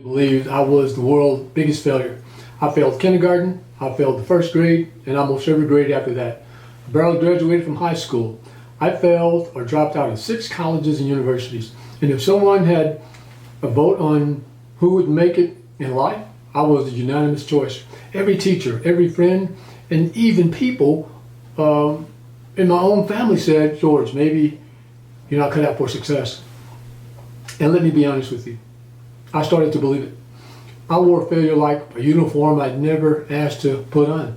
Believed I was the world's biggest failure. I failed kindergarten, I failed the first grade, and almost every grade after that. I barely graduated from high school. I failed or dropped out of 6 colleges and universities. And if someone had a vote on who would make it in life, I was the unanimous choice. Every teacher, every friend, and even people in my own family said, "George, maybe you're not cut out for success." And let me be honest with you. I started to believe it. I wore failure like a uniform I'd never asked to put on.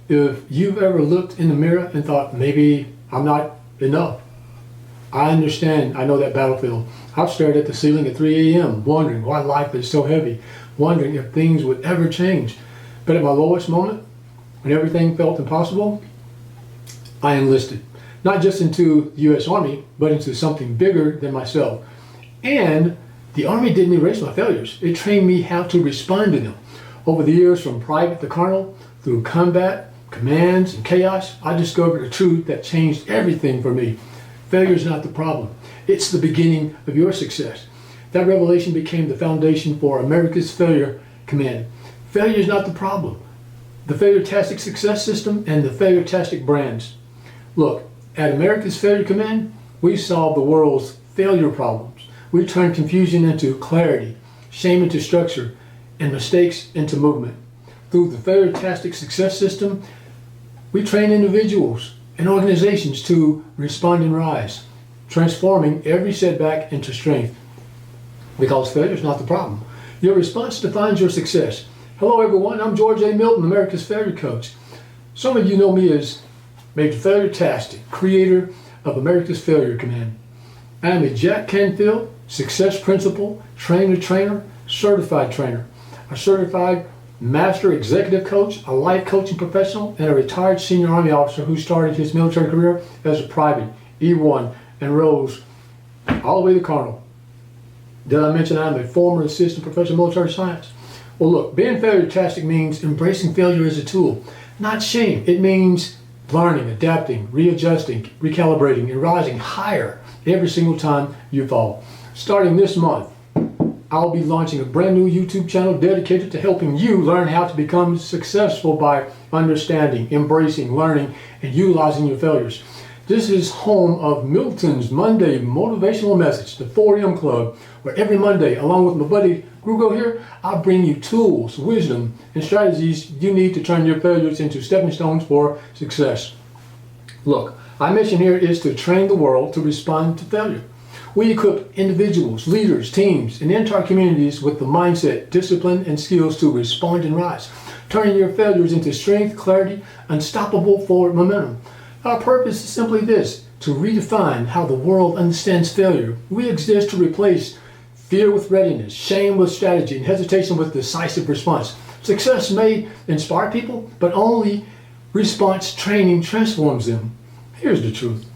If you've ever looked in the mirror and thought, maybe I'm not enough, I understand. I know that battlefield. I've stared at the ceiling at 3 a.m. wondering why life is so heavy, wondering if things would ever change. But at my lowest moment, when everything felt impossible, I enlisted. Not just into the U.S. Army, but into something bigger than myself. And the Army didn't erase my failures. It trained me how to respond to them. Over the years, from private to colonel, through combat, commands, and chaos, I discovered a truth that changed everything for me. Failure is not the problem. It's the beginning of your success. That revelation became the foundation for America's Failure Command. Failure is not the problem. The FailureTastic success system and the FailureTastic brands. Look, at America's Failure Command, we solve the world's failure problems. We turn confusion into clarity, shame into structure, and mistakes into movement. Through the FailureTastic success system, we train individuals and organizations to respond and rise, transforming every setback into strength. Because failure is not the problem. Your response defines your success. Hello everyone, I'm Georgie A. Milton, America's Failure Coach. Some of you know me as Major FailureTastic, creator of America's Failure Command. I am a Jack Canfield Success Principal, trainer, certified trainer, a certified master executive coach, a life coaching professional, and a retired senior Army officer who started his military career as a private, E1, and rose all the way to colonel. Did I mention I'm a former assistant professor of military science? Well look, being FailureTastic means embracing failure as a tool, not shame. It means learning, adapting, readjusting, recalibrating, and rising higher every single time you fall. Starting this month, I'll be launching a brand new YouTube channel dedicated to helping you learn how to become successful by understanding, embracing, learning, and utilizing your failures. This is home of Milton's Monday Motivational Message, the 4 a.m. Club, where every Monday, along with my buddy Grugo here, I'll bring you tools, wisdom, and strategies you need to turn your failures into stepping stones for success. Look, our mission here is to train the world to respond to failure. We equip individuals, leaders, teams, and entire communities with the mindset, discipline, and skills to respond and rise, turning your failures into strength, clarity, unstoppable forward momentum. Our purpose is simply this: to redefine how the world understands failure. We exist to replace fear with readiness, shame with strategy, and hesitation with decisive response. Success may inspire people, but only response training transforms them. Here's the truth.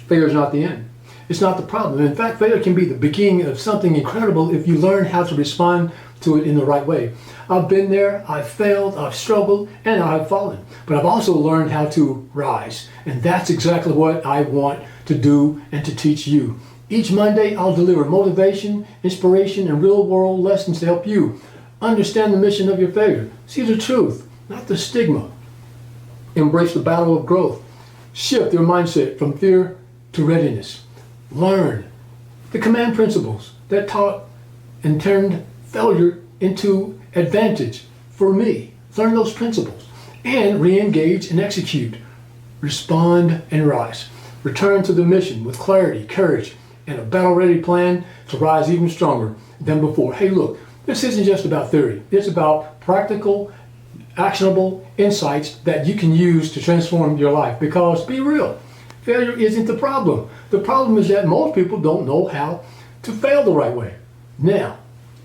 Failure is not the end. It's not the problem. In fact, failure can be the beginning of something incredible if you learn how to respond to it in the right way. I've been there, I've failed, I've struggled, and I've fallen. But I've also learned how to rise. And that's exactly what I want to do and to teach you. Each Monday, I'll deliver motivation, inspiration, and real-world lessons to help you understand the mission of your failure. See the truth, not the stigma. Embrace the battle of growth. Shift your mindset from fear to readiness. Learn the command principles that taught and turned failure into advantage for me. Learn those principles and re-engage and execute. Respond and rise. Return to the mission with clarity, courage, and a battle-ready plan to rise even stronger than before. Hey, look, this isn't just about theory. It's about practical, actionable insights that you can use to transform your life. Because, be real, failure isn't the problem. The problem is that most people don't know how to fail the right way. Now,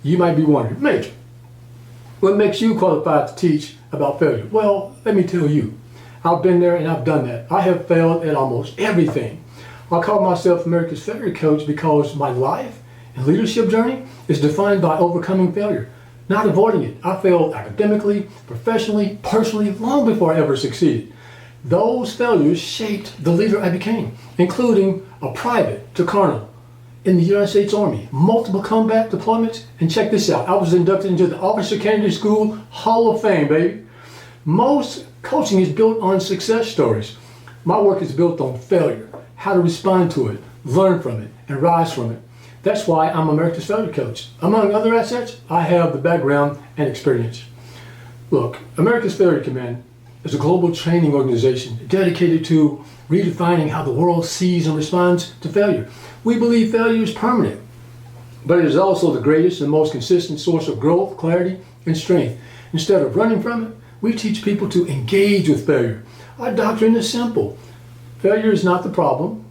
you might be wondering, Major, what makes you qualified to teach about failure? Well, let me tell you. I've been there and I've done that. I have failed at almost everything. I call myself America's Failure Coach because my life and leadership journey is defined by overcoming failure, not avoiding it. I failed academically, professionally, personally, long before I ever succeeded. Those failures shaped the leader I became, including a private to colonel, in the United States Army, multiple combat deployments, and check this out, I was inducted into the Officer Candidate School Hall of Fame, baby. Most coaching is built on success stories. My work is built on failure, how to respond to it, learn from it, and rise from it. That's why I'm America's Failure Coach. Among other assets, I have the background and experience. Look, America's Failure Command is a global training organization dedicated to redefining how the world sees and responds to failure. We believe failure is permanent, but it is also the greatest and most consistent source of growth, clarity, and strength. Instead of running from it, we teach people to engage with failure. Our doctrine is simple. Failure is not the problem.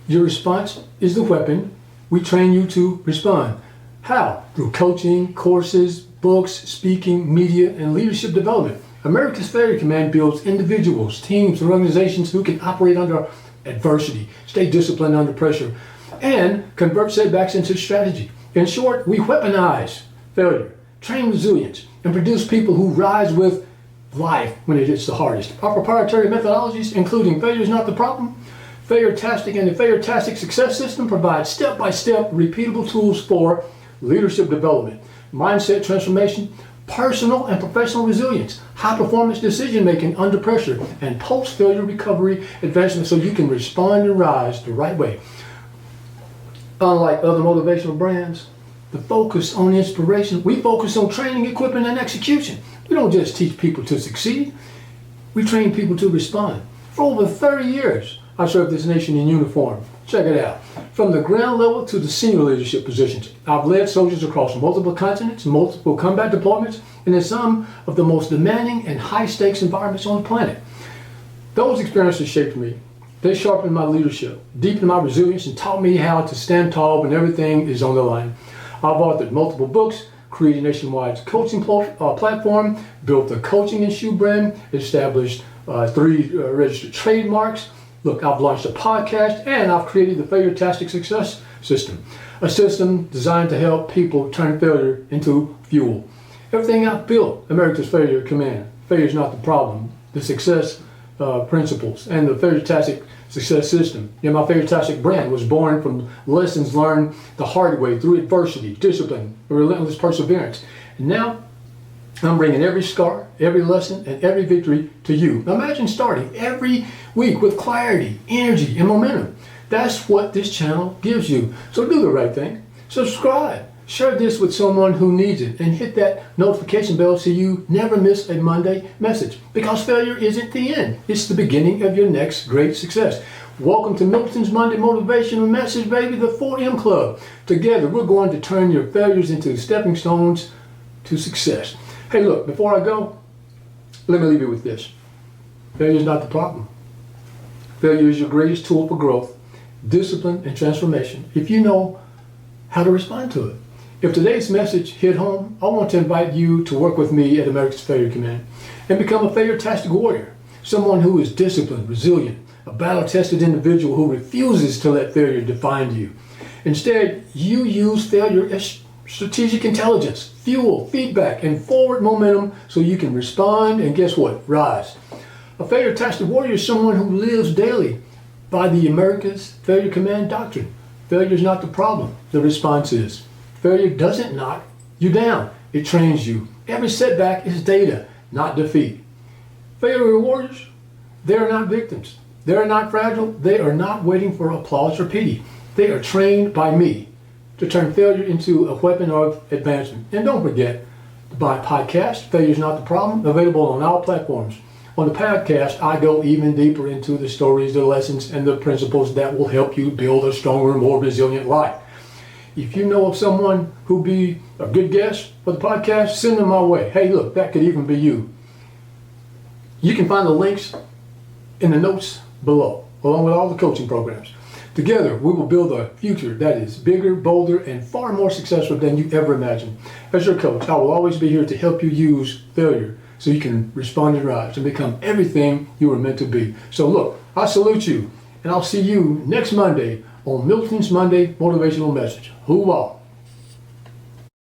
Your response is the weapon. We train you to respond. How? Through coaching, courses, books, speaking, media, and leadership development. America's Failure Command builds individuals, teams, and organizations who can operate under adversity, stay disciplined under pressure, and convert setbacks into strategy. In short, we weaponize failure, train resilience, and produce people who rise with life when it hits the hardest. Our proprietary methodologies, including Failure is Not the Problem, FailureTastic, and the FailureTastic Success System, provide step-by-step repeatable tools for leadership development, mindset transformation, personal and professional resilience, high-performance decision-making under pressure, and post-failure recovery advancement so you can respond and rise the right way. Unlike other motivational brands, the focus on inspiration, we focus on training, equipment, and execution. We don't just teach people to succeed, we train people to respond. For over 30 years, I served this nation in uniform. Check it out. From the ground level to the senior leadership positions, I've led soldiers across multiple continents, multiple combat deployments, and in some of the most demanding and high-stakes environments on the planet. Those experiences shaped me. They sharpened my leadership, deepened my resilience, and taught me how to stand tall when everything is on the line. I've authored multiple books, created a nationwide coaching platform, built a coaching and shoe brand, established 3 registered trademarks. Look, I've launched a podcast, and I've created the FailureTastic Success System, a system designed to help people turn failure into fuel. Everything I've built, America's Failure Command, Failure is Not the Problem, the success principles, and the FailureTastic Success System. My FailureTastic brand was born from lessons learned the hard way through adversity, discipline, relentless perseverance. And now, I'm bringing every scar, every lesson, and every victory to you. Now imagine starting every week with clarity, energy, and momentum. That's what this channel gives you. So do the right thing. Subscribe. Share this with someone who needs it, and hit that notification bell so you never miss a Monday message. Because failure isn't the end. It's the beginning of your next great success. Welcome to Milton's Monday Motivational Message, baby, the 4M Club. Together, we're going to turn your failures into stepping stones to success. Hey, look, before I go, let me leave you with this. Failure is not the problem. Failure is your greatest tool for growth, discipline, and transformation if you know how to respond to it. If today's message hit home, I want to invite you to work with me at America's Failure Command and become a FailureTastic warrior, someone who is disciplined, resilient, a battle-tested individual who refuses to let failure define you. Instead, you use failure as strategic intelligence, fuel, feedback, and forward momentum so you can respond and guess what? Rise. A FailureTastic warrior is someone who lives daily by the America's Failure Command doctrine. Failure is not the problem. The response is. Failure doesn't knock you down. It trains you. Every setback is data, not defeat. Failure warriors, they are not victims. They are not fragile. They are not waiting for applause or pity. They are trained by me to turn failure into a weapon of advancement. And don't forget to buy podcast, Failure is Not the Problem, available on all platforms. On the podcast, I go even deeper into the stories, the lessons, and the principles that will help you build a stronger, more resilient life. If you know of someone who'd be a good guest for the podcast, send them my way. Hey, look, that could even be you. You can find the links in the notes below, along with all the coaching programs. Together, we will build a future that is bigger, bolder, and far more successful than you ever imagined. As your coach, I will always be here to help you use failure so you can respond and rise and become everything you were meant to be. So look, I salute you, and I'll see you next Monday on Milton's Monday Motivational Message. Hoorah!